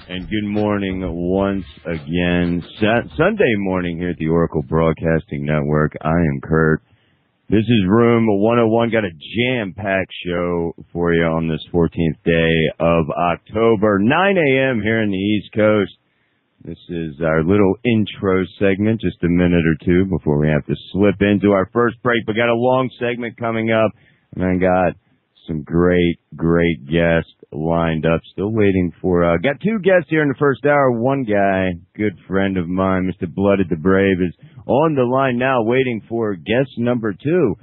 And good morning once again. Sunday morning here at the Oracle Broadcasting Network. I am Kurt. This is Room 101. Got a jam-packed show for you on this 14th day of October. 9 a.m. here in the East Coast. This is our little intro segment, just a minute or two before we have to slip into our first break. We got a long segment coming up, and I got some great guests lined up. Still waiting for, got two guests here in the first hour. One guy, good friend of mine, Mr. Blooded the Brave, is on the line now waiting for guest number two.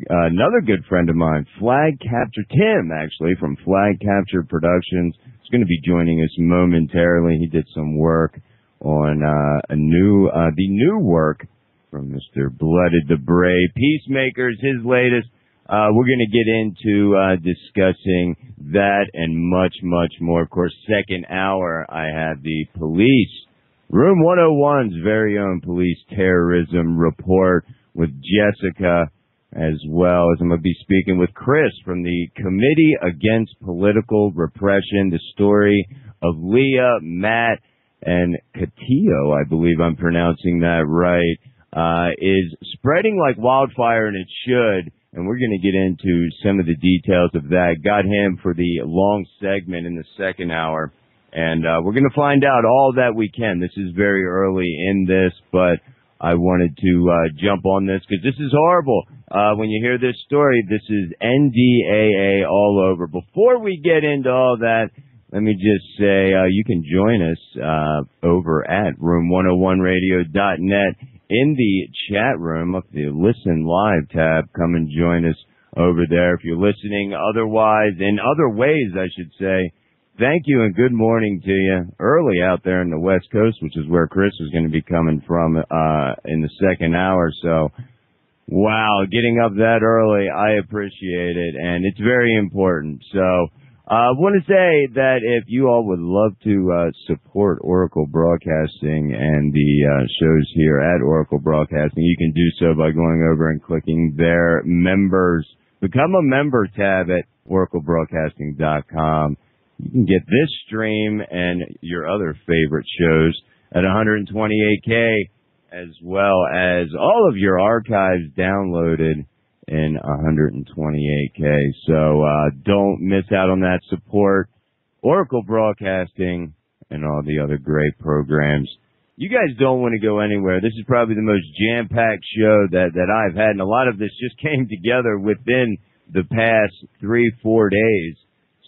Another good friend of mine, Flag Capture, Tim, actually, from Flag Capture Productions. He's going to be joining us momentarily. He did some work on the new work from Mr. Blooded the Brave. Peacemaker is his latest. We're going to get into discussing that and much more. Of course, second hour, I have the police, Room 101's very own police terrorism report with Jessica, as well as I'm going to be speaking with Chris from the Committee Against Political Repression. The story of Leah, Matt, and Catillo, I believe I'm pronouncing that right, is spreading like wildfire, and it should. And we're going to get into some of the details of that. Got him for the long segment in the second hour. And we're going to find out all that we can. This is very early in this, but I wanted to jump on this because this is horrible. When you hear this story, this is NDAA all over. Before we get into all that, let me just say you can join us over at room101radio.net. in the chat room, up the Listen Live tab. Come and join us over there. If you're listening otherwise, in other ways, I should say, thank you and good morning to you. Early out there in the West Coast, which is where Chris is going to be coming from in the second hour. So, wow, getting up that early, I appreciate it, and it's very important. So, I want to say that if you all would love to support Oracle Broadcasting and the shows here at Oracle Broadcasting, you can do so by going over and clicking their members. Become a member tab at oraclebroadcasting.com. You can get this stream and your other favorite shows at 128K, as well as all of your archives downloaded in 128K. So don't miss out on that support. Oracle Broadcasting and all the other great programs. You guys don't want to go anywhere. This is probably the most jam-packed show that I've had, and a lot of this just came together within the past 3-4 days.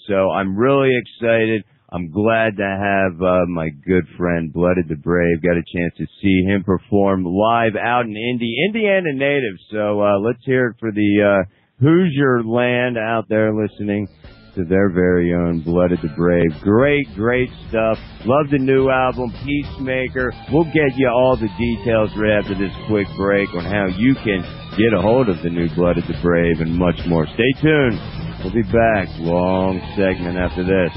So I'm really excited. I'm glad to have my good friend Blooded the Brave. Got a chance to see him perform live out in Indiana native. So let's hear it for the Hoosier land out there listening to their very own Blooded the Brave. Great stuff. Love the new album, Peacemaker. We'll get you all the details right after this quick break on how you can get a hold of the new Blooded the Brave and much more. Stay tuned. We'll be back. Long segment after this.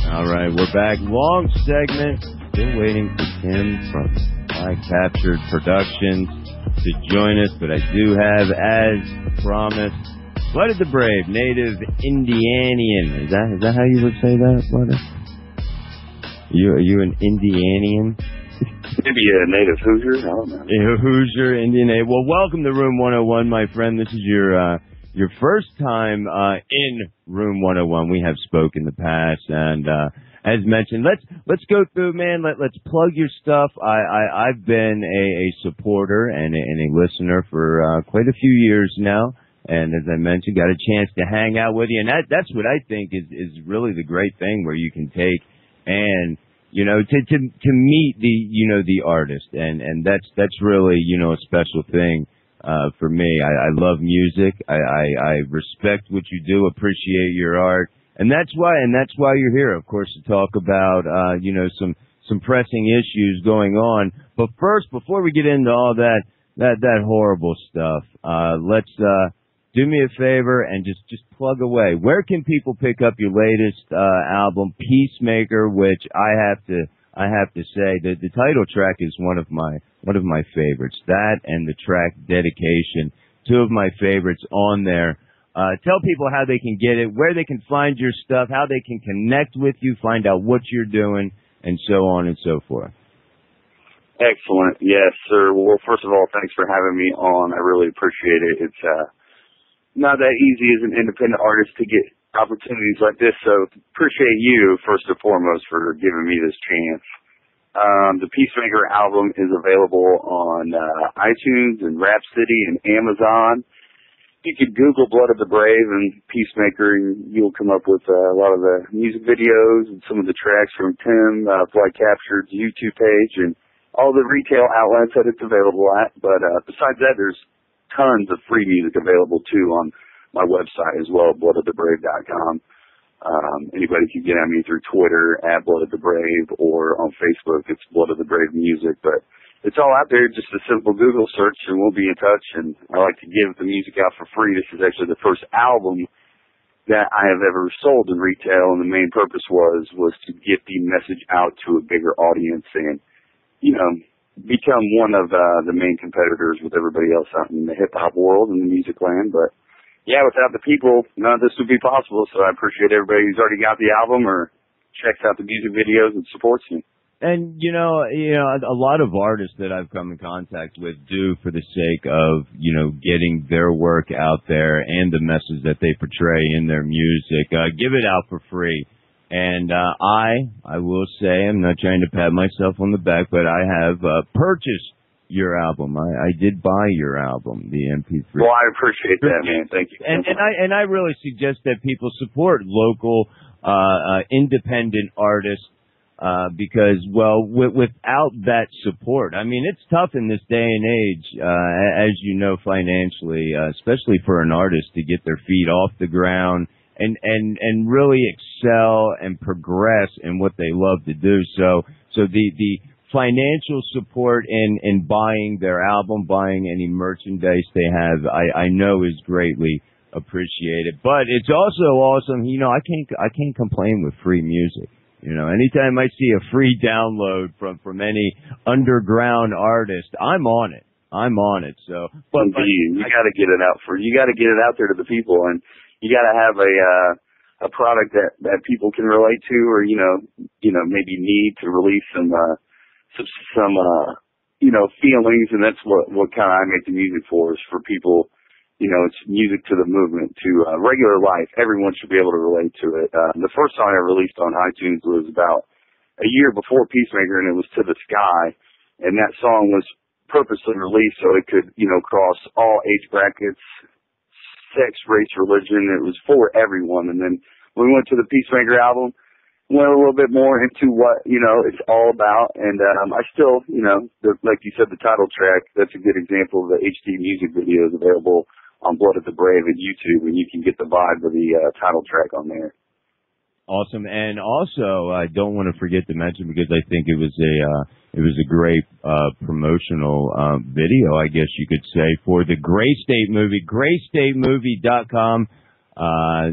All right, we're back. Long segment. Still waiting for Tim from Flag Captured Productions to join us, but I do have, as promised, Blooded the Brave, native Indianian. Is that how you would say that, Blooded? Are you an Indianian? Maybe a native Hoosier. I don't know. A Hoosier, Indian. Well, welcome to Room 101, my friend. This is your first time in Room 101. We have spoke in the past, and as mentioned, let's go through, man. Let's plug your stuff. I've been a supporter and a listener for quite a few years now, and as I mentioned, got a chance to hang out with you, and that's what I think is really the great thing, where you can take and to meet the artist, and that's really a special thing. For me, I love music. I respect what you do, appreciate your art, and that's why you're here, of course, to talk about some pressing issues going on. But first, before we get into all that horrible stuff, let's do me a favor and just plug away. Where can people pick up your latest album, Peacemaker, which I have to say that the title track is one of my favorites. That and the track Dedication, two of my favorites on there. Tell people how they can get it, where they can find your stuff, how they can connect with you, find out what you're doing, and so on and so forth. Excellent. Yes, sir. Well, first of all, thanks for having me on. I really appreciate it. It's not that easy as an independent artist to get opportunities like this, so appreciate you, first and foremost, for giving me this chance. The Peacemaker album is available on iTunes and Rhapsody and Amazon. You could Google Blood of the Brave and Peacemaker, and you'll come up with a lot of the music videos and some of the tracks from Tim Flight Captured's YouTube page and all the retail outlets that it's available at. But besides that, there's tons of free music available, too, on my website as well, bloodofthebrave.com. Anybody can get at me through Twitter, at Blood of the Brave, or on Facebook, it's Blood of the Brave Music. But it's all out there, just a simple Google search, and we'll be in touch. And I like to give the music out for free. This is actually the first album that I have ever sold in retail, and the main purpose was to get the message out to a bigger audience and, you know, become one of the main competitors with everybody else out in the hip-hop world and the music land. But yeah, without the people, none of this would be possible, so I appreciate everybody who's already got the album or checks out the music videos and supports me. And, you know, a lot of artists that I've come in contact with do for the sake of, you know, getting their work out there and the message that they portray in their music, give it out for free. And I will say, I'm not trying to pat myself on the back, but I have purchased your album. I did buy your album, the MP3. Well, I appreciate that, man. Thank you. And I really suggest that people support local independent artists because, well, without that support, I mean, it's tough in this day and age, as you know, financially, especially for an artist to get their feet off the ground and really excel and progress in what they love to do. So the financial support in buying their album, buying any merchandise they have, I know is greatly appreciated. But it's also awesome. You know, I can't complain with free music. You know, anytime I see a free download from any underground artist, I'm on it. So, but you got to get it out you got to get it out there to the people, and you got to have a product that people can relate to, or you know maybe need to release some feelings, and that's what kind of I make the music for, is for people. You know, it's music to the movement, to regular life. Everyone should be able to relate to it. The first song I released on iTunes was about a year before Peacemaker, and it was To the Sky. And that song was purposely released so it could, you know, cross all age brackets, sex, race, religion. It was for everyone. And then when we went to the Peacemaker album, went a little bit more into what, you know, it's all about. And I still, you know, like you said, the title track, that's a good example of the HD music videos available on Blood of the Brave at YouTube, and you can get the vibe of the title track on there. Awesome. And also, I don't want to forget to mention, because I think it was a great promotional video, I guess you could say, for the Gray State movie, graystatemovie.com.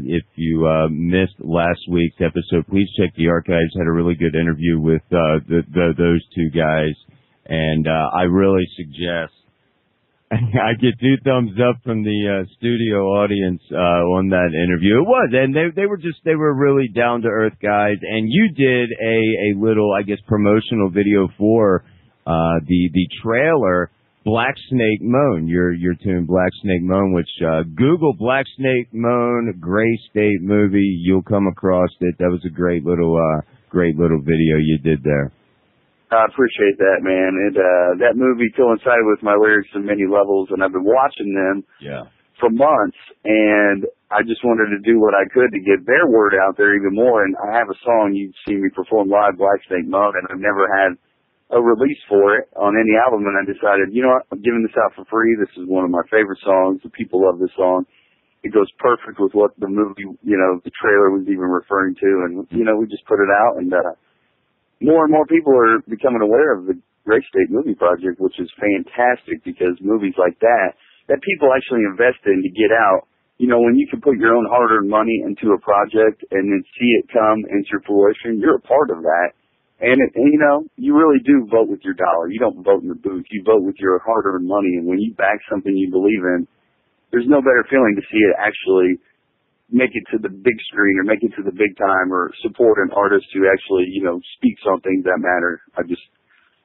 If you missed last week's episode, please check the archives. Had a really good interview with those two guys, and I really suggest. I get 2 thumbs up from the studio audience on that interview. It was, and they were really down to earth guys. And you did a little, I guess, promotional video for the trailer, Black Snake Moan, your tune Black Snake Moan, which Google Black Snake Moan Gray State movie, you'll come across it. That was a great little video you did there. I appreciate that, man. And that movie coincided with my lyrics on many levels, and I've been watching them for months, and I just wanted to do what I could to get their word out there even more. And I have a song you've seen me perform live, Black Snake Moan, and I've never had a release for it on any album, and I decided, you know what, I'm giving this out for free. This is one of my favorite songs. The people love this song. It goes perfect with what the movie, you know, the trailer was even referring to, and, you know, we just put it out, and more and more people are becoming aware of the Gray State Movie Project, which is fantastic, because movies like that people actually invest in to get out, you know, when you can put your own hard-earned money into a project and then see it come into fruition, you're a part of that. And you know, you really do vote with your dollar. You don't vote in the booth. You vote with your hard-earned money. And when you back something you believe in, there's no better feeling to see it actually make it to the big screen or make it to the big time or support an artist who actually, speaks on things that matter.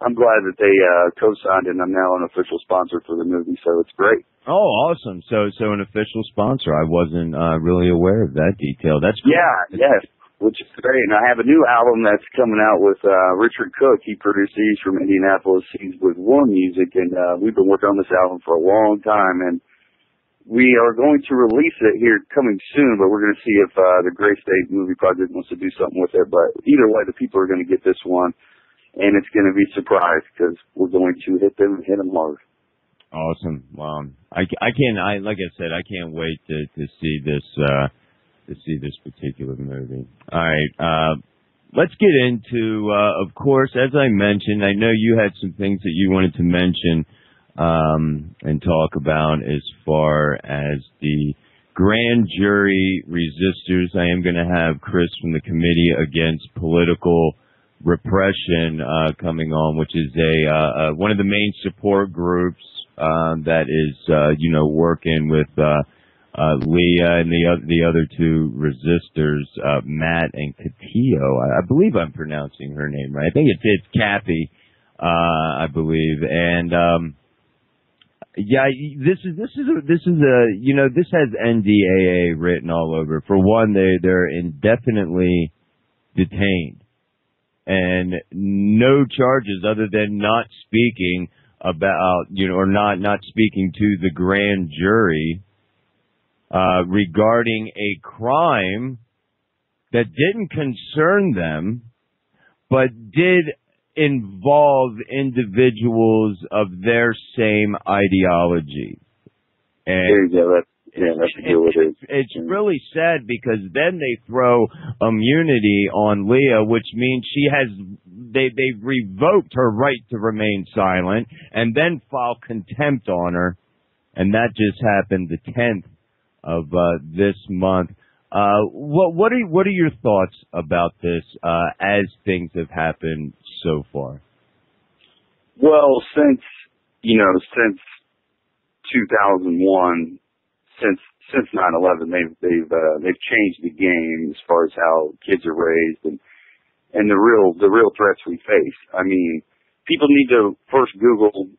I'm glad that they co-signed, and I'm now an official sponsor for the movie, so it's great. Oh, awesome. So an official sponsor. I wasn't really aware of that detail. That's cool. Yeah, yes, which is great. And I have a new album that's coming out with Richard Cook. He produced these from Indianapolis. He's with Moan Music, and we've been working on this album for a long time, and we are going to release it here coming soon, but we're going to see if the Gray State Movie Project wants to do something with it. But either way, the people are going to get this one. And it's going to be a surprise because we're going to hit them hard. Awesome. Well, like I said, I can't wait to see this particular movie. All right. Let's get into, of course, as I mentioned, I know you had some things that you wanted to mention, and talk about as far as the grand jury resistors. I am going to have Chris from the Committee Against Political Repression coming on, which is one of the main support groups that is working with Leah and the other two resistors, Matt and Catillo. I believe I'm pronouncing her name right. I think it's Kathy, I believe. And this has NDAA written all over. For one, they're indefinitely detained. And no charges other than not speaking about, or not speaking to the grand jury regarding a crime that didn't concern them, but did involve individuals of their same ideology. And it's really sad because then they throw immunity on Leah, which means they've revoked her right to remain silent and then file contempt on her. And that just happened the 10th of this month. What are your thoughts about this as things have happened so far? Well, since 2001, since 9/11, they've changed the game as far as how kids are raised and the real threats we face. I mean, people need to first Google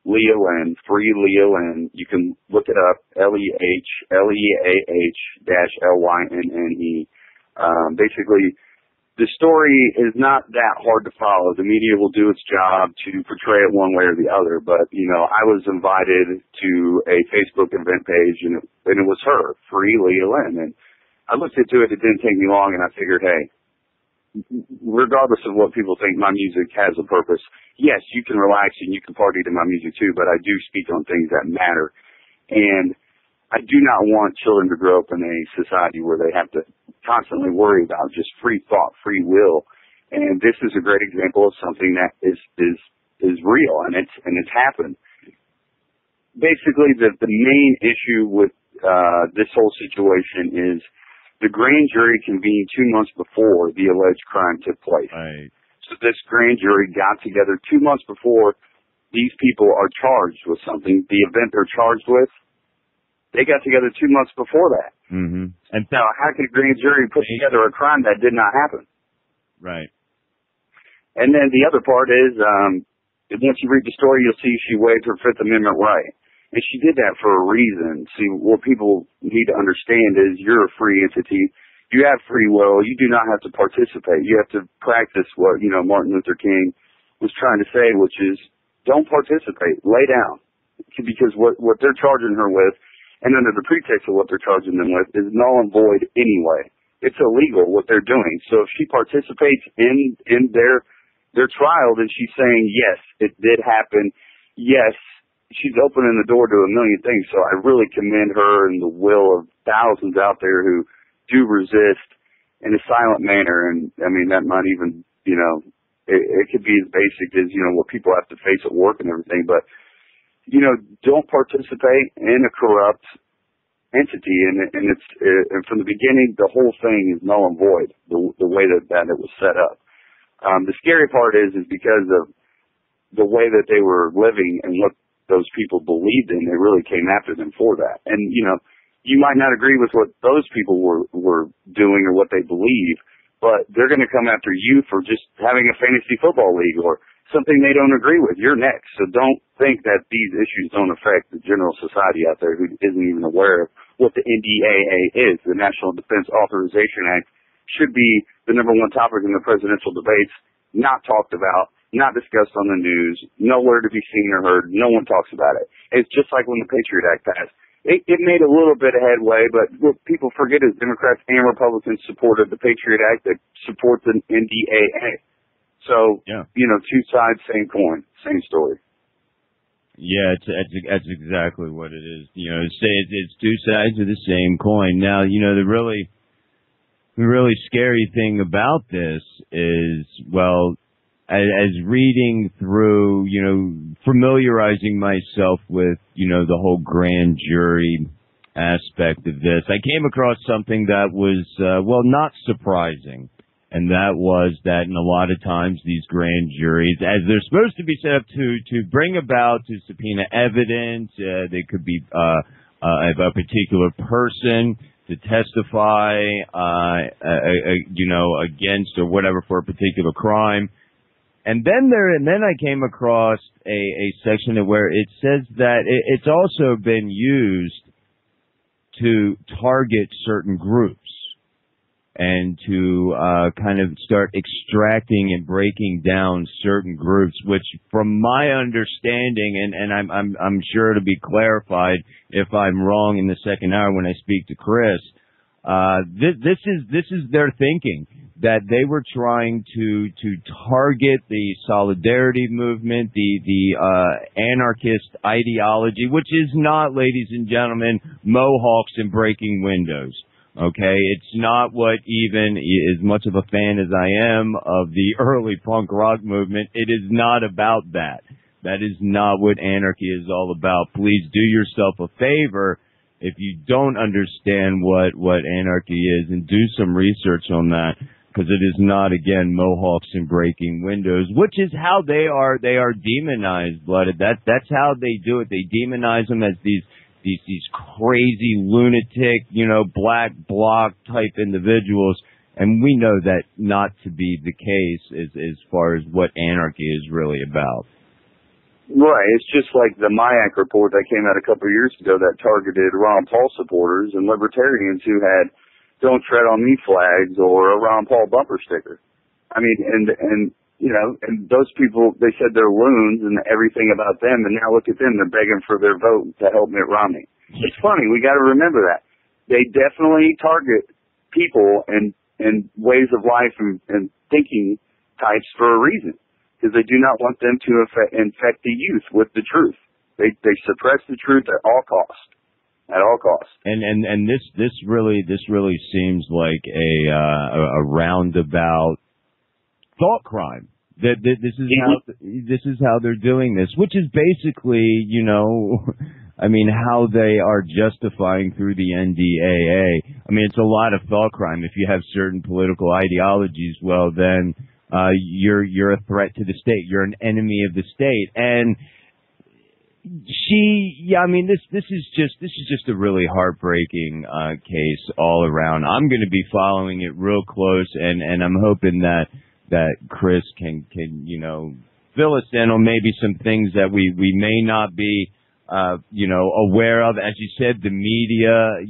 Leah Lynn, free Leah Lynn. You can look it up, LEAH-LYNNE. Basically, the story is not that hard to follow. The media will do its job to portray it one way or the other. But, I was invited to a Facebook event page, and it was her, free Leah Lynn. And I looked into it. It didn't take me long, and I figured, hey, regardless of what people think, my music has a purpose. Yes, you can relax and you can party to my music too, but I do speak on things that matter. And I do not want children to grow up in a society where they have to constantly worry about just free thought, free will. And this is a great example of something that is real, and it's happened. Basically, the main issue with this whole situation is the grand jury convened 2 months before the alleged crime took place. Right. So this grand jury got together 2 months before these people are charged with something. The event they're charged with, they got together 2 months before that. Mm-hmm. And now, how could a grand jury put together a crime that did not happen? Right. And then the other part is, once you read the story, you'll see she waived her Fifth Amendment right. And she did that for a reason. See, what people need to understand is you're a free entity. You have free will. You do not have to participate. You have to practice what, Martin Luther King was trying to say, which is don't participate. Lay down. Because what they're charging her with, and under the pretext of what they're charging them with, is null and void anyway. It's illegal what they're doing. So if she participates in their trial, then she's saying, yes, it did happen. Yes, she's opening the door to a million things. So I really commend her and the will of thousands out there who do resist in a silent manner. And I mean, that might even, it could be as basic as, what people have to face at work and everything. But, don't participate in a corrupt entity. And from the beginning, the whole thing is null and void, the way that it was set up. The scary part is because of the way that they were living and those people believed in. They really came after them for that. And, you might not agree with what those people were doing or what they believe, but they're going to come after you for just having a fantasy football league or something they don't agree with. You're next. So don't think that these issues don't affect the general society out there who isn't even aware of what the NDAA is. The National Defense Authorization Act should be the number one topic in the presidential debates, not talked about, not discussed on the news, nowhere to be seen or heard. No one talks about it. It's just like when the Patriot Act passed. It made a little bit of headway, but what people forget is Democrats and Republicans supported the Patriot Act that supports the NDAA. So, yeah. Two sides, same coin, same story. Yeah, that's exactly what it is. It's two sides of the same coin. Now, the really scary thing about this is, well, as reading through, familiarizing myself with, the whole grand jury aspect of this, I came across something that was, not surprising. And that was that in a lot of times these grand juries, as they're supposed to be set up to bring about, to subpoena evidence, they could be a particular person to testify, against or whatever for a particular crime. And then I came across a section where it says that it's also been used to target certain groups and to kind of start extracting and breaking down certain groups, which from my understanding, and I'm sure to be clarified if I'm wrong in the second hour when I speak to Chris, this is their thinking, that they were trying to target the solidarity movement, the anarchist ideology, which is not, ladies and gentlemen, mohawks and breaking windows. Okay, it's not what, even as much of a fan as I am of the early punk rock movement, it is not about that. That is not what anarchy is all about. Please do yourself a favor if you don't understand what anarchy is, and do some research on that, because it is not, again, mohawks and breaking windows, which is how they are demonized, Blooded. That's how they do it. They demonize them as these crazy lunatic, black bloc type individuals, and we know that not to be the case as far as what anarchy is really about. Right. It's just like the MIAC report that came out a couple of years ago that targeted Ron Paul supporters and libertarians who had "Don't Tread on Me" flags or a Ron Paul bumper sticker. I mean, and those people, they said they're loons and everything about them, and now look at them, they're begging for their vote to help Mitt Romney. It's funny, we got to remember that. They definitely target people and ways of life and thinking types for a reason, because they do not want them to infect the youth with the truth. They suppress the truth at all costs. At all costs. And this really seems like a roundabout thought crime. This is how they're doing this, which is basically, how they are justifying through the NDAA. I mean, it's a lot of thought crime. If you have certain political ideologies, well, then you're a threat to the state. You're an enemy of the state. And this is just a really heartbreaking case all around. I'm going to be following it real close, and I'm hoping that Chris can fill us in on maybe some things that we may not be aware of. As you said, the media,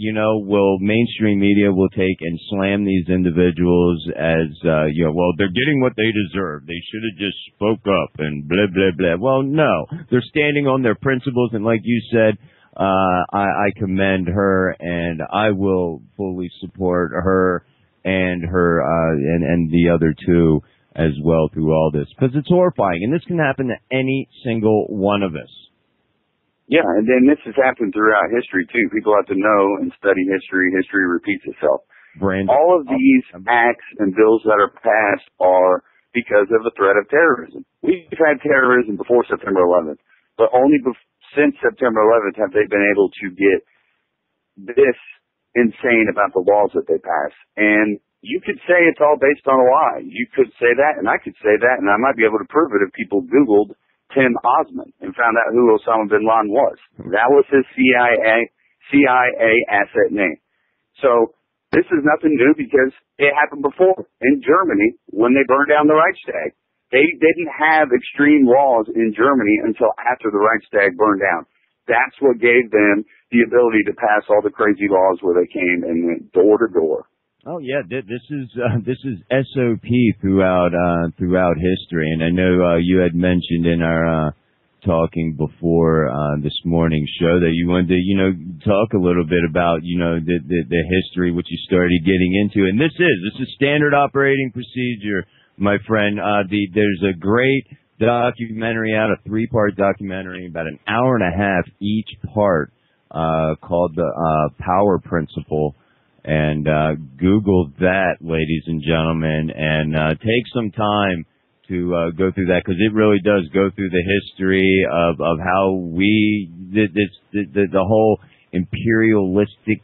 mainstream media will take and slam these individuals as, they're getting what they deserve. They should have just spoke up and blah, blah, blah. Well, no, they're standing on their principles. And like you said, I commend her, and I will fully support her and and the other two as well through all this, because it's horrifying. And this can happen to any single one of us. Yeah, and then this has happened throughout history, too. People have to know and study history. History repeats itself. All of these acts and bills that are passed are because of the threat of terrorism. We've had terrorism before September 11th, but only since September 11th have they been able to get this insane about the laws that they pass. And you could say it's all based on a lie. You could say that, and I could say that, and I might be able to prove it if people Googled Tim Osman and found out who Osama bin Laden was. That was his CIA asset name. So this is nothing new because it happened before in Germany when they burned down the Reichstag. They didn't have extreme laws in Germany until after the Reichstag burned down. That's what gave them the ability to pass all the crazy laws where they came and went door to door. Oh yeah, this is SOP throughout history, and I know you had mentioned in our talking before this morning's show that you wanted to talk a little bit about the history which you started getting into, and this is standard operating procedure, my friend. There's a great documentary out, a 3-part documentary, about an hour and a half each part, called the Power Principle. And Google that, ladies and gentlemen, and take some time to go through that, because it really does go through the history of how the whole imperialistic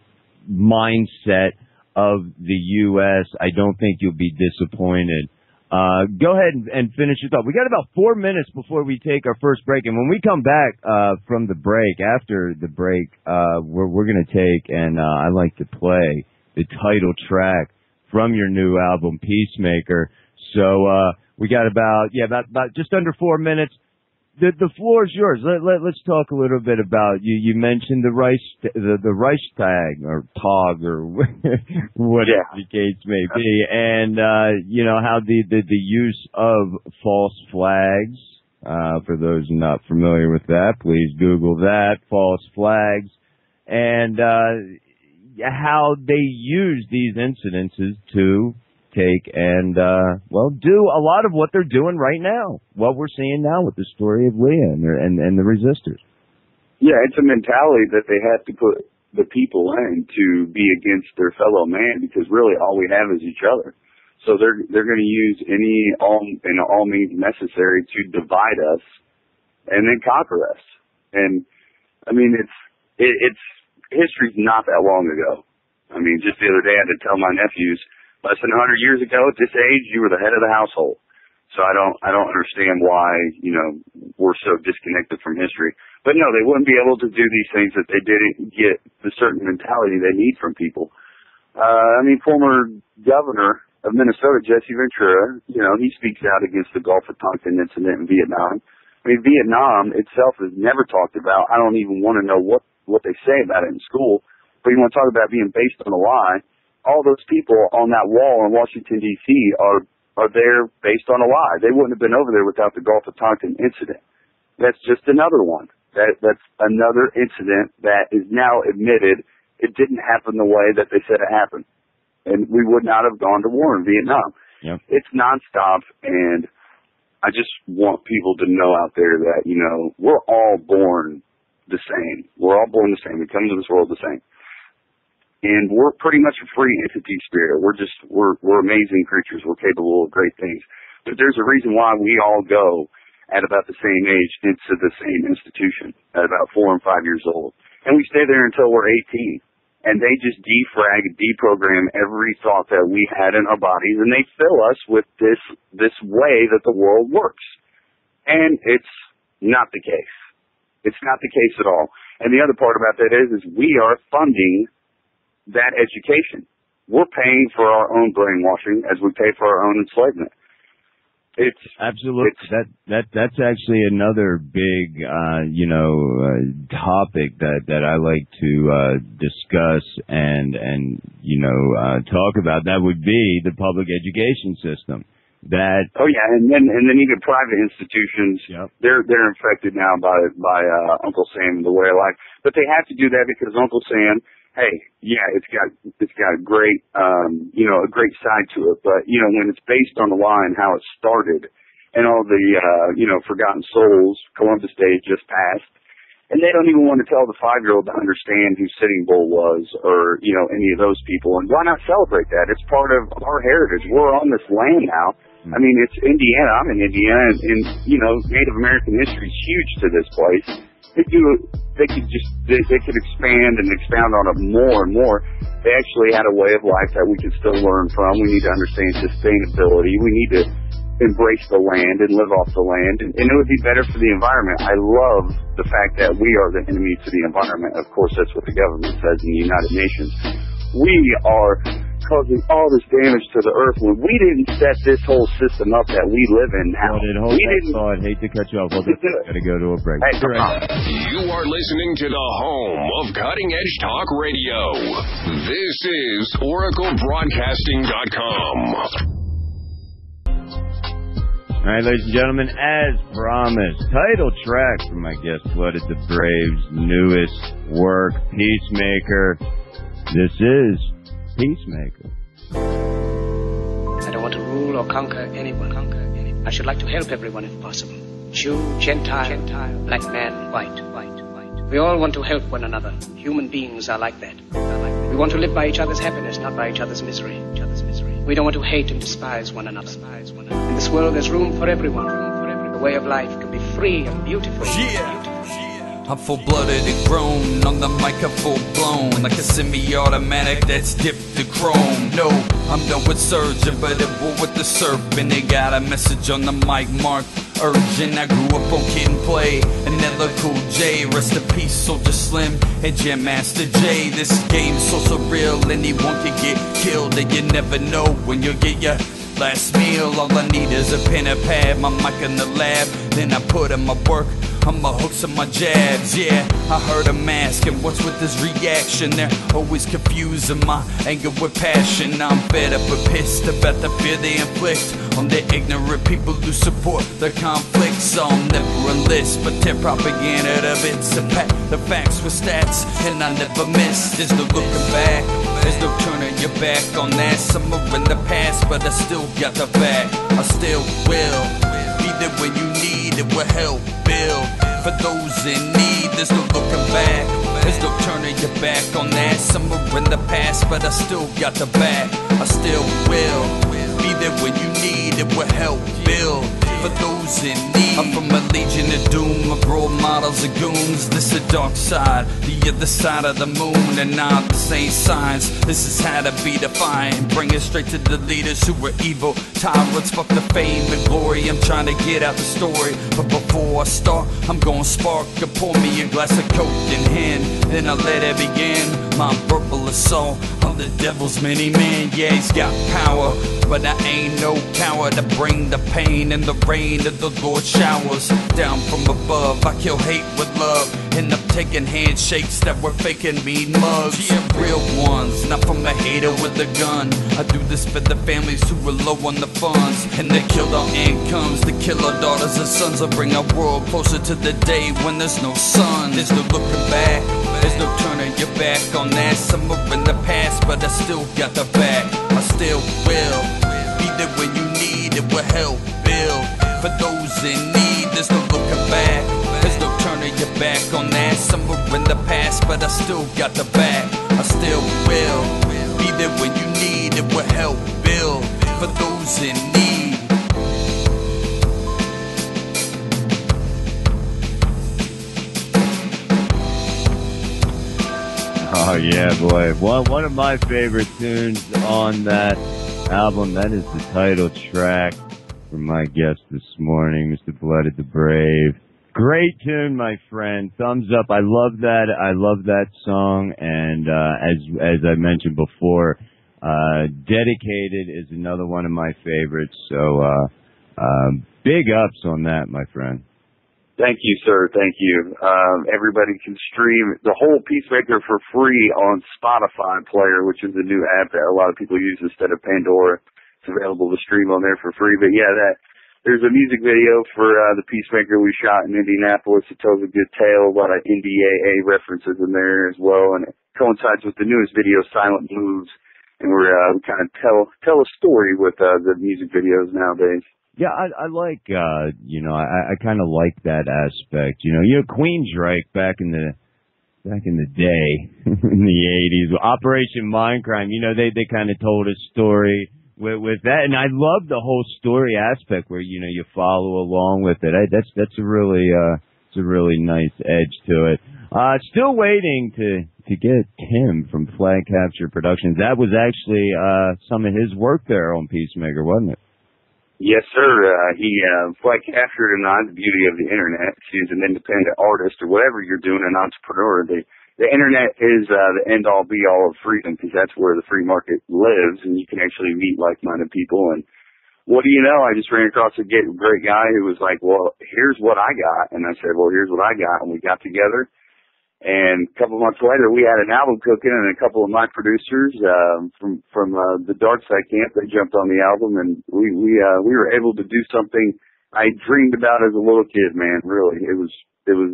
mindset of the U.S. I don't think you'll be disappointed. Go ahead and finish your thought. We got about 4 minutes before we take our first break, and when we come back from the break, after the break, we're going to take, and I like to play the title track from your new album, Peacemaker. So we got about just under 4 minutes. The floor is yours. Let's talk a little bit about you mentioned the Reichstag or TOG or whatever the case may be, and how the use of false flags. For those not familiar with that, please Google that, false flags, and how they use these incidences to take and do a lot of what they're doing right now, what we're seeing now with the story of Leah and the Resistors. Yeah, it's a mentality that they have to put the people in to be against their fellow man, because really all we have is each other. So they're going to use all means necessary to divide us and then conquer us. And I mean, it's history's not that long ago. I mean, just the other day I had to tell my nephews, less than 100 years ago at this age, you were the head of the household. So I don't understand why, we're so disconnected from history. But no, they wouldn't be able to do these things if they didn't get the certain mentality they need from people. Former governor of Minnesota, Jesse Ventura, he speaks out against the Gulf of Tonkin incident in Vietnam. I mean, Vietnam itself is never talked about. I don't even want to know what they say about it in school. But you want to talk about being based on a lie. All those people on that wall in Washington, D.C. are there based on a lie. They wouldn't have been over there without the Gulf of Tonkin incident. That's just another one. That's another incident that is now admitted it didn't happen the way that they said it happened. And we would not have gone to war in Vietnam. Yep. It's nonstop, and I just want people to know out there that, we're all born the same. We're all born the same. We come to this world the same. And we're pretty much a free entity spirit. We're amazing creatures. We're capable of great things. But there's a reason why we all go at about the same age into the same institution at about 4 and 5 years old. And we stay there until we're 18. And they just deprogram every thought that we had in our bodies, and they fill us with this way that the world works. And it's not the case. It's not the case at all. And the other part about that is we are funding that education. We're paying for our own brainwashing as we pay for our own enslavement. It's absolutely that's actually another big topic that I like to discuss and talk about. That would be the public education system. And then even private institutions. Yep. They're infected now by Uncle Sam and the way of life. But they have to do that because Uncle Sam, hey, yeah, it's got a great a great side to it, but when it's based on the lie and how it started and all the forgotten souls, Columbus Day just passed, and they don't even want to tell the 5-year-old to understand who Sitting Bull was or any of those people. And why not celebrate that? It's part of our heritage. We're on this land now. I mean, it's Indiana. I'm in Indiana, and Native American history is huge to this place. They could expand and expound on it more and more. They actually had a way of life that we can still learn from. We need to understand sustainability. We need to embrace the land and live off the land, and it would be better for the environment. I love the fact that we are the enemy to the environment. Of course, that's what the government says in the United Nations. We are causing all this damage to the earth when we didn't set this whole system up that we live in now. We didn't. I'd hate to cut you off. We'll got to go to a break. Hey, you are listening to the home of Cutting Edge Talk Radio. This is OracleBroadcasting.com. All right, ladies and gentlemen, as promised, title track from my guest, Flooded the Braves' newest work, Peacemaker. This is Peacemaker. I don't want to rule or conquer anyone. I should like to help everyone if possible. Jew, Gentile, black man, white. We all want to help one another. Human beings are like that. We want to live by each other's happiness, not by each other's misery. We don't want to hate and despise one another. In this world, there's room for everyone. The way of life can be free and beautiful. I'm full-blooded and grown, on the mic I'm full-blown, like a semi-automatic that's dipped to chrome. No, I'm done with surging, but at war with the serpent. They got a message on the mic marked urgent. I grew up on Kid and Play, and LL Cool J. Rest in peace, Soldier Slim, and Jam Master Jay. This game's so surreal, anyone can get killed, and you never know when you'll get your last meal. All I need is a pen and pad, my mic in the lab, then I put in my work. I'ma hook some my jabs, yeah. I heard them asking, what's with this reaction? They're always confusing my anger with passion. I'm fed up and pissed about the fear they inflict on the ignorant people who support the conflicts. I'll never enlist, but their propaganda the bits and pack the facts with stats, and I never miss. There's no looking back, there's no turning your back on that. Somewhere in the past, but I still got the back. I still will be there when you need it, will help build for those in need. There's no looking back, there's no turning your back on that. Somewhere in the past, but I still got the back. I still will be there when you need it, will help build for those in need. I'm from a legion of doom, of role models of goons. This the dark side, the other side of the moon, and not the same signs. This is how to be defined. Bring it straight to the leaders who are evil tyrants. Fuck the fame and glory, I'm trying to get out the story. But before I start, I'm gonna spark and pour me a glass of coke in hand. Then I let it begin. My verbal assault on the devil's many men. Yeah, he's got power, but I ain't no coward to bring the pain and the rain of the Lord showers down from above. I kill hate with love, and I'm taking handshakes that were faking mean mugs. Yeah, real ones, not from a hater with a gun. I do this for the families who are low on the funds, and they killed our incomes. They kill our daughters and sons. I'll bring our world closer to the day when there's no sun. There's no looking back, there's no turning your back on that. Somewhere in the past, but I still got the back. I still will be there when you need it, will help build for those in need. There's no looking back, there's no turning your back on that. Somewhere in the past, but I still got the back. I still will be there when you need it, will help build for those in need. Oh yeah, boy. One of my favorite tunes on that album, that is the title track from my guest this morning, Mr. Flooded the Brave. Great tune, my friend. Thumbs up. I love that. I love that song. And as I mentioned before, Dedicated is another one of my favorites. So big ups on that, my friend. Thank you, sir. Thank you. Everybody can stream the whole Peacemaker for free on Spotify Player, which is the new app that a lot of people use instead of Pandora. It's available to stream on there for free. But yeah, there's a music video for the Peacemaker we shot in Indianapolis. It tells a good tale, a lot of NDAA references in there as well, and it coincides with the newest video, Silent Moves. And we kind of tell a story with the music videos nowadays. Yeah, I like, I kind of like that aspect. Queensryche back in the day, in the 80s, Operation Mindcrime, they kind of told a story with that. And I love the whole story aspect where, you follow along with it. That's a really nice edge to it. Still waiting to get Tim from Flag Capture Productions. That was actually, some of his work there on Peacemaker, wasn't it? Yes, sir. He like Catherine and I, the beauty of the internet. She's an independent artist or whatever you're doing, an entrepreneur. The internet is the end all be all of freedom, because that's where the free market lives, and you can actually meet like-minded people. And what do you know? I just ran across a great guy who was like, "Well, here's what I got," and I said, "Well, here's what I got," and we got together. And a couple of months later, we had an album cooking, and a couple of my producers from the Dark Side camp, they jumped on the album, and we were able to do something I dreamed about as a little kid. Man, really, it was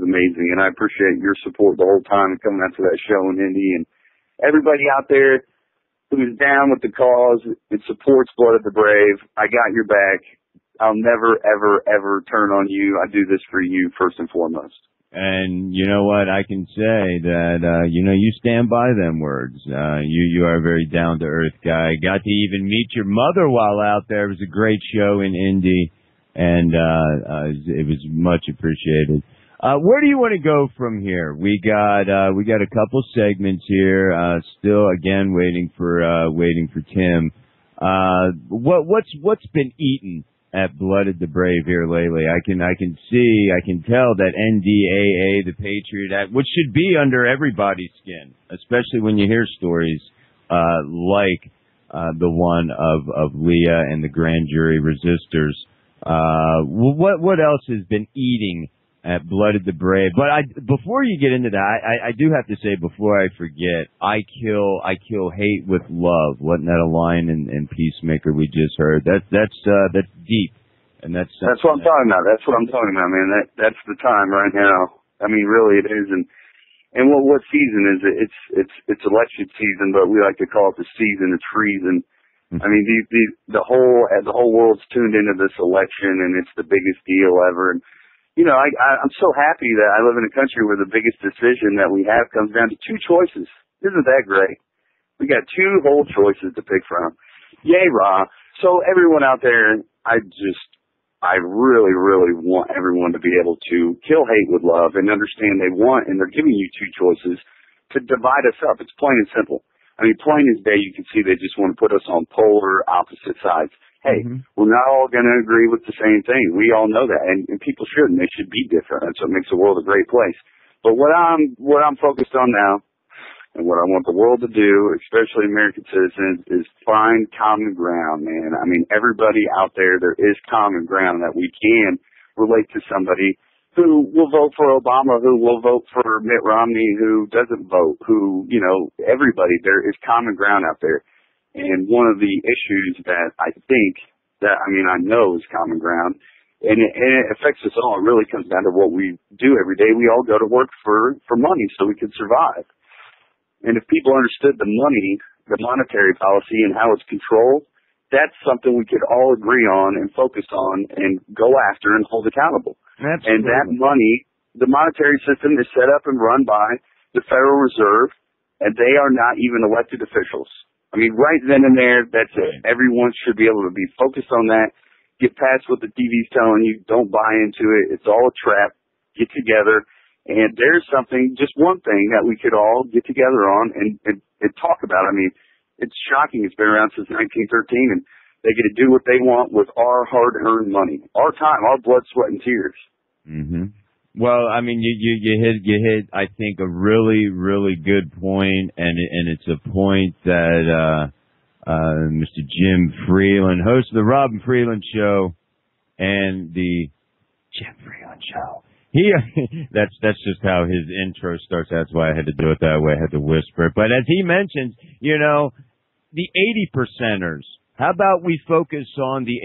amazing, and I appreciate your support the whole time and coming out to that show in Indy, and everybody out there who's down with the cause and supports Blood of the Brave. I got your back. I'll never, ever, ever turn on you. I do this for you first and foremost. And you know what? I can say that, you stand by them words. You are a very down-to-earth guy. Got to even meet your mother while out there. It was a great show in Indy, and it was much appreciated. Where do you want to go from here? We got a couple segments here. Still, again, waiting for Tim. What's been eaten at Blood of the Brave here lately? I can tell that NDAA, the Patriot Act, which should be under everybody's skin, especially when you hear stories like the one of Leah and the grand jury Resistors. What else has been eating at Blood of the Brave? But before you get into that, I do have to say, before I forget, I kill hate with love. Wasn't that a line in Peacemaker we just heard? That's deep, and that's what I'm talking about. That's what I'm talking about, man. That's the time right now. I mean, really, it is. And what season is it? It's election season, but we like to call it the season of treason. I mean, the whole world's tuned into this election, and it's the biggest deal ever. And I'm so happy that I live in a country where the biggest decision that we have comes down to two choices. Isn't that great? We got two whole choices to pick from. Yay, rah. So everyone out there, I really, really want everyone to be able to kill hate with love and understand they want, and they're giving you two choices to divide us up. It's plain and simple. I mean, plain as day, you can see they just want to put us on polar opposite sides. Hey, we're not all going to agree with the same thing. We all know that, and people shouldn't. They should be different. That's what makes the world a great place. But what I'm focused on now, and what I want the world to do, especially American citizens, is find common ground, man. I mean, everybody out there is common ground that we can relate to somebody who will vote for Obama, who will vote for Mitt Romney, who doesn't vote, everybody. There is common ground out there. And one of the issues that I know is common ground, and it affects us all. It really comes down to what we do every day. We all go to work for money so we can survive. And if people understood the money, the monetary policy, and how it's controlled, that's something we could all agree on and focus on and go after and hold accountable. Absolutely. And that money, the monetary system is set up and run by the Federal Reserve, and they are not even elected officials. I mean, right then and there, that's it. Everyone should be able to be focused on that. Get past what the TV's telling you. Don't buy into it. It's all a trap. Get together. And there's something, just one thing that we could all get together on and talk about. I mean, it's shocking. It's been around since 1913, and they get to do what they want with our hard-earned money, our time, our blood, sweat, and tears. Mm-hmm. Well, I mean, you hit, I think, a really, really good point, and it's a point that Mr. Jim Freeland, host of the Robin Freeland Show and the Jim Freeland Show. That's just how his intro starts. That's why I had to do it that way. I had to whisper it. But as he mentions, the 80%ers. How about we focus on the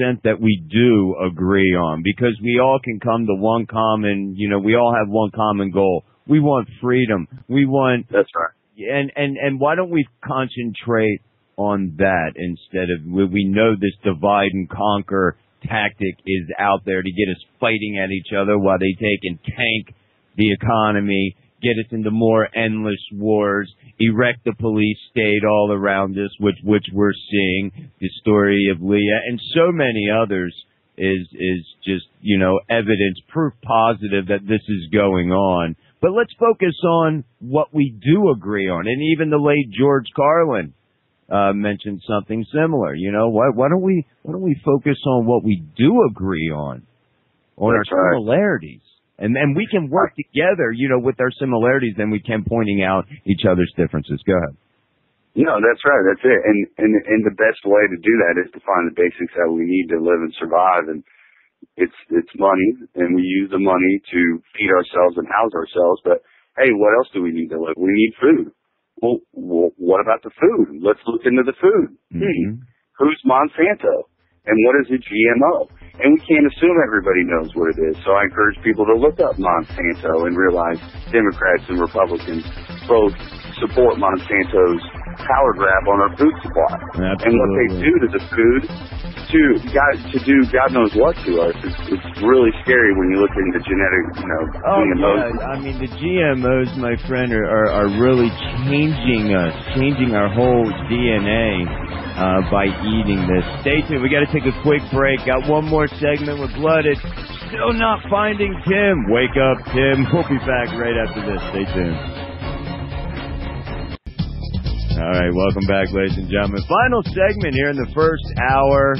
80% that we do agree on? Because we all can come to one common, we all have one common goal. We want freedom. That's right. And why don't we concentrate on that instead of, we know this divide and conquer tactic is out there to get us fighting at each other while they take and tank the economy, get us into more endless wars, erect the police state all around us, which we're seeing. The story of Leah and so many others is just, evidence, proof positive that this is going on. But let's focus on what we do agree on. And even the late George Carlin mentioned something similar. You know, why don't we focus on what we do agree on our similarities, and we can work together, you know, with our similarities than we can pointing out each other's differences. Go ahead. No, that's right. That's it. And the best way to do that is to find the basics that we need to live and survive. And it's money, and we use the money to feed ourselves and house ourselves. But hey, what else do we need to live? We need food. Well, what about the food? Let's look into the food. Mm-hmm. Who's Monsanto? And what is a GMO? And we can't assume everybody knows what it is. So I encourage people to look up Monsanto and realize Democrats and Republicans both support Monsanto's power grab on our food supply. Absolutely. And what they do to the food, to do God knows what to us. It's really scary when you look into genetic, you know, GMOs. Yeah. I mean, the GMOs, my friend, are really changing us, changing our whole DNA by eating this. Stay tuned. We got to take a quick break. Got one more segment with Blooded. Still not finding Tim. Wake up, Tim. We'll be back right after this. Stay tuned. All right, welcome back, ladies and gentlemen. Final segment here in the first hour.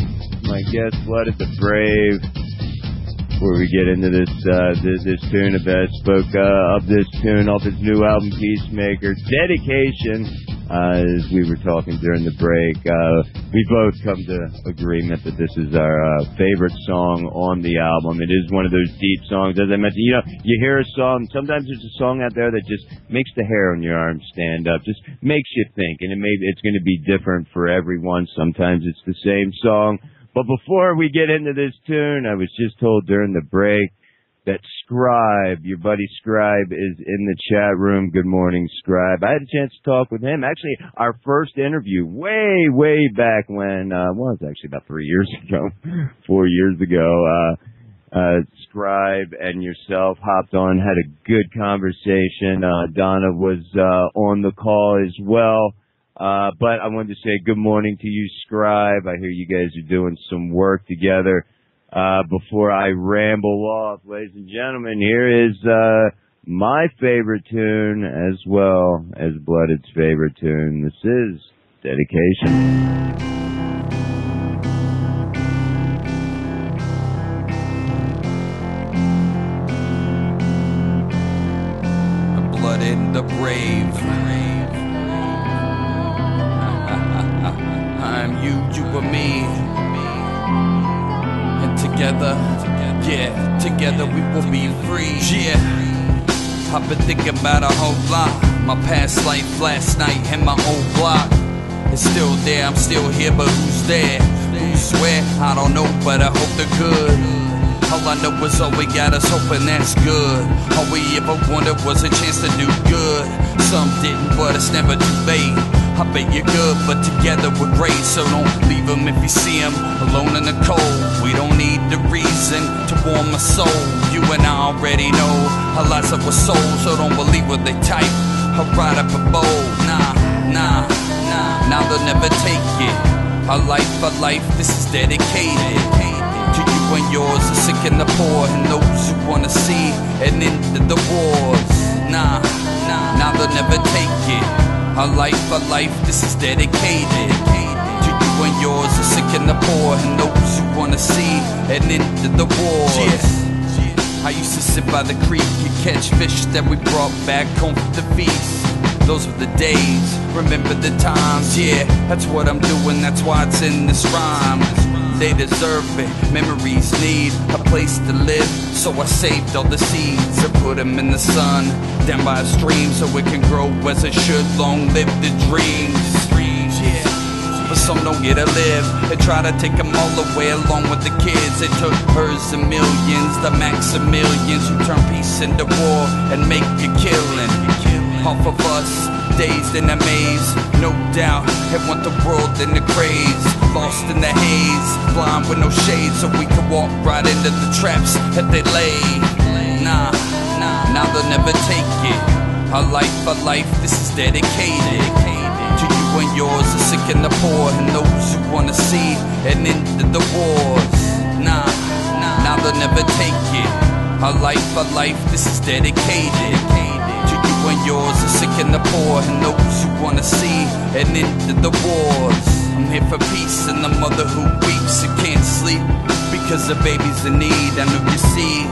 My guest, Blooded the Brave. Before we get into this tune, I spoke of this tune off his new album, Peacemaker. Dedication. As we were talking during the break, we both come to agreement that this is our favorite song on the album. It is one of those deep songs. As I mentioned, you know, you hear a song, sometimes there's a song out there that just makes the hair on your arm stand up, just makes you think, and it's going to be different for everyone. Sometimes it's the same song. But before we get into this tune, I was just told during the break that Scribe, your buddy Scribe, is in the chat room. Good morning, Scribe. I had a chance to talk with him. Actually, our first interview way back when, well, it was actually about 3 years ago, 4 years ago. Scribe and yourself hopped on, had a good conversation. Donna was on the call as well. But I wanted to say good morning to you, Scribe. I hear you guys are doing some work together. Before I ramble off, ladies and gentlemen, here is my favorite tune as well as Blooded's favorite tune. This is Dedication. Blooded the Brave. I'm you and me. Together, yeah, together we will be free, yeah. I've been thinking about a whole lot. My past life, last night, and my old block. It's still there, I'm still here, but who's there? Who's where? I don't know, but I hope they're good. All I know is all we got is hope, and that's good. All we ever wanted was a chance to do good. Some didn't, but it's never too late. I bet you're good, but together we're great. So don't leave him if you see him alone in the cold. We don't need the reason to warm my soul. You and I already know our lives are souls, so don't believe what they type. I ride up a bowl, nah, now they'll never take it. Our life, this is dedicated to you and yours, the sick and the poor, and those who wanna see an end to the wars. Nah, now they'll never take it. Our life, this is dedicated to you and yours, the sick and the poor, and those who wanna see an end to the wars. Yeah. I used to sit by the creek and catch fish that we brought back home for the feast. Those were the days, remember the times, yeah. That's what I'm doing, that's why it's in this rhyme. They deserve it, memories need a place to live. So I saved all the seeds and put them in the sun, down by a stream, so it can grow as it should. Long live the dreams, yeah. But some don't get to live, they try to take them all away along with the kids. They took herds of millions, the Maximilians, who turn peace into war and make a killing off of us, dazed in a maze, no doubt. They want the world in the craze, lost in the haze, blind with no shade, so we can walk right into the traps that they lay. Nah, now they'll never take it. Our life, this is dedicated to you and yours, the sick and the poor, and those who wanna see an end to the wars. Nah, now they'll never take it. Our life, this is dedicated to you and and yours are sick and the poor, and those who wanna see an end to the wars. I'm here for peace and the mother who weeps and can't sleep because the baby's in need. I know you see,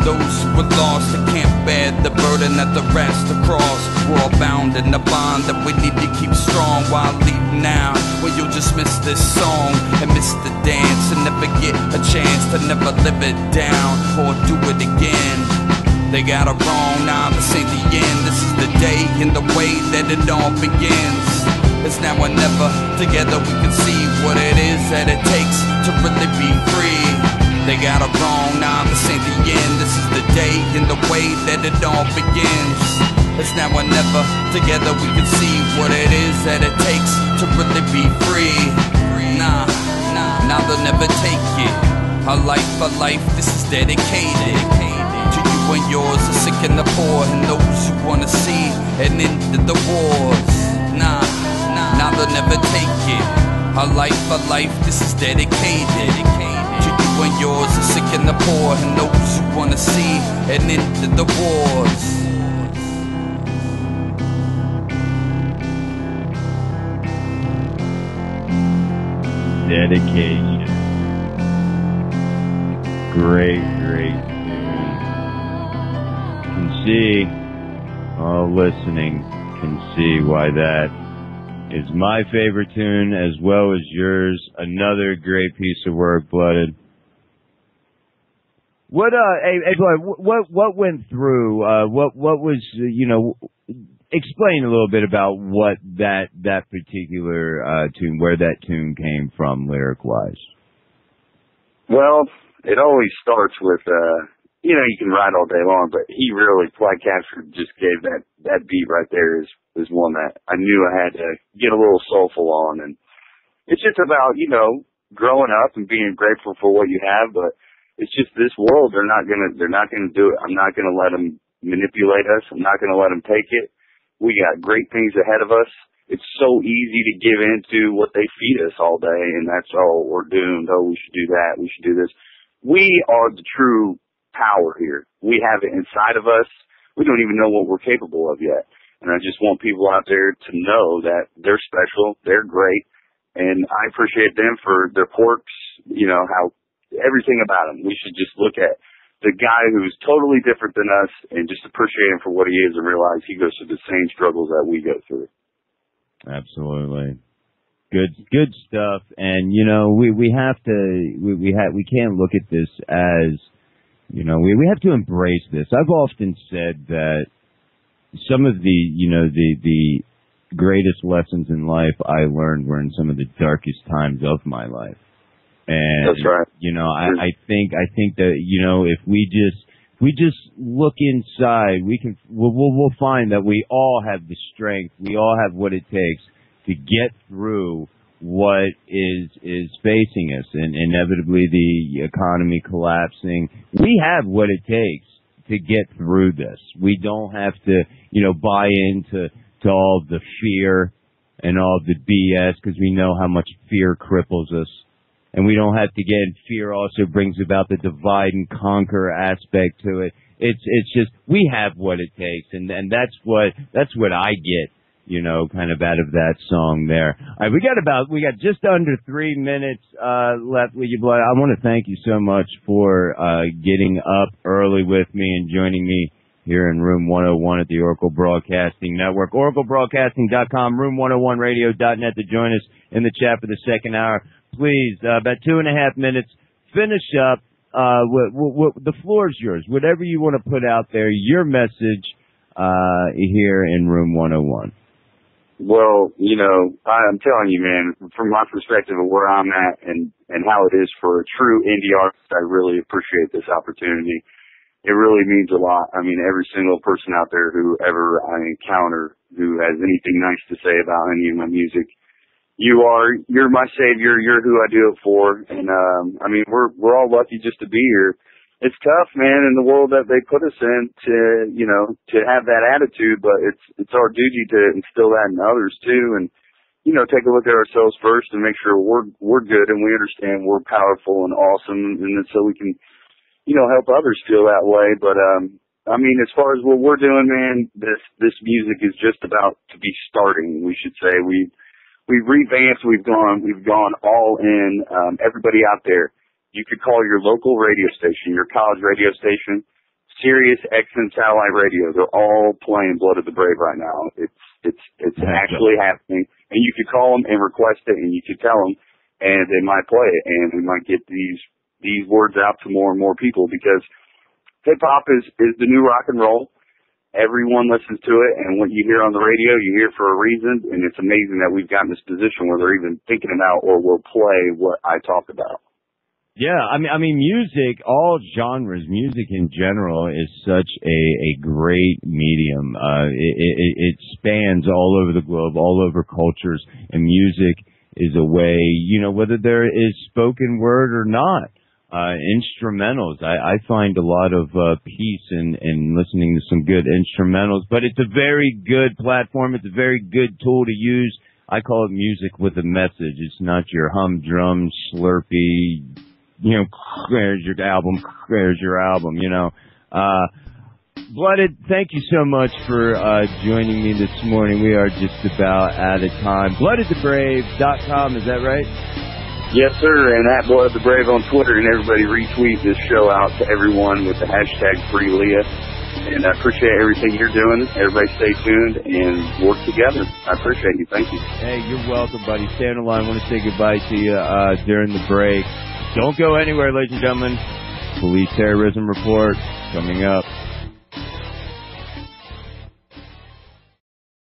those who were lost and can't bear the burden that the rest across. We're all bound in the bond that we need to keep strong. While leaving now, well, you'll just miss this song and miss the dance and never get a chance to never live it down or do it again. They got it wrong, now this ain't the end. This is the day and the way that it all begins. It's now or never, together we can see what it is that it takes to really be free. They got it wrong, now this ain't the end. This is the day and the way that it all begins. It's now or never, together we can see what it is that it takes to really be free. Nah, now they'll never take it. A life for life, this is dedicated to you and yours, the sick and the poor, and those who wanna see an end to the wars. Nah, now they'll never take it. A life for life, this is dedicated to you and yours, the sick and the poor, and those who wanna see an end to the wars. Dedication. Great tune. Can see, all listening can see why that is my favorite tune as well as yours. Another great piece of work, Blooded. What Blood, what went through? What was explain a little bit about what that particular tune, where that tune came from, lyric wise. Well, it always starts with you can write all day long, but he really, Flag Capture just gave that beat right there is one that I knew I had to get a little soulful on. And it's just about, growing up and being grateful for what you have, but it's just this world, they're not gonna do it. I'm not gonna let them manipulate us. I'm not gonna let them take it. We got great things ahead of us. It's so easy to give into what they feed us all day, and that's, oh, we're doomed. Oh, we should do that. We should do this. We are the true power here. We have it inside of us. We don't even know what we're capable of yet. And I just want people out there to know that they're special, they're great, and I appreciate them for their quirks, how everything about them. We should just look at the guy who's totally different than us and just appreciate him for what he is and realize he goes through the same struggles that we go through. Absolutely. Good stuff. And, we can't look at this as, we have to embrace this. I've often said that some of the greatest lessons in life I learned were in some of the darkest times of my life. And, that's right. I think that, if we just look inside, we'll find that we all have the strength. We all have what it takes to get through what is facing us, and inevitably the economy collapsing. We have what it takes to get through this. We don't have to, buy into all the fear and all the BS, because we know how much fear cripples us. And we don't have to get in. Fear also brings about the divide and conquer aspect to it. It's just, we have what it takes, and that's what I get, kind of out of that song there. All right, we got just under 3 minutes left with you, Blood. I want to thank you so much for getting up early with me and joining me here in Room 101 at the Oracle Broadcasting Network. OracleBroadcasting.com, Room101Radio.net to join us in the chat for the second hour. Please, about 2.5 minutes, finish up. The floor is yours. Whatever you want to put out there, your message here in Room 101. Well, I'm telling you, man, from my perspective of where I'm at and how it is for a true indie artist, I really appreciate this opportunity. It really means a lot. I mean, every single person out there who ever I encounter who has anything nice to say about any of my music, you're my savior. You're who I do it for. And, we're all lucky just to be here. It's tough, man, in the world that they put us in to have that attitude, but it's our duty to instill that in others too. And, take a look at ourselves first and make sure we're good and we understand we're powerful and awesome. And then so we can, help others feel that way. But, I mean, as far as what we're doing, man, this music is just about to be starting. We should say we've revamped. We've gone all in. Everybody out there, you could call your local radio station, your college radio station, Sirius XM satellite radio. They're all playing Blood of the Brave right now. It's actually happening, and you could call them and request it, and you could tell them, and they might play it, and we might get these words out to more and more people, because hip-hop is the new rock and roll. Everyone listens to it, and what you hear on the radio, you hear for a reason, and it's amazing that we've gotten this position where they're even thinking about or will play what I talk about. Yeah, I mean, music, all genres, music in general is such a great medium. It spans all over the globe, all over cultures, and music is a way, whether there is spoken word or not. Instrumentals. I find a lot of peace in listening to some good instrumentals, but it's a very good platform. It's a very good tool to use. I call it music with a message. It's not your humdrum, slurpy, there's your album, Blooded, thank you so much for joining me this morning. We are just about out of time. BloodedTheBrave.com, is that right? Yes, sir, and at Blood of the Brave on Twitter, and everybody retweet this show out to everyone with the hashtag #FreeLeah. And I appreciate everything you're doing. Everybody stay tuned and work together. I appreciate you. Thank you. Hey, you're welcome, buddy. Stay on the line. I want to say goodbye to you during the break. Don't go anywhere, ladies and gentlemen. Police Terrorism Report coming up.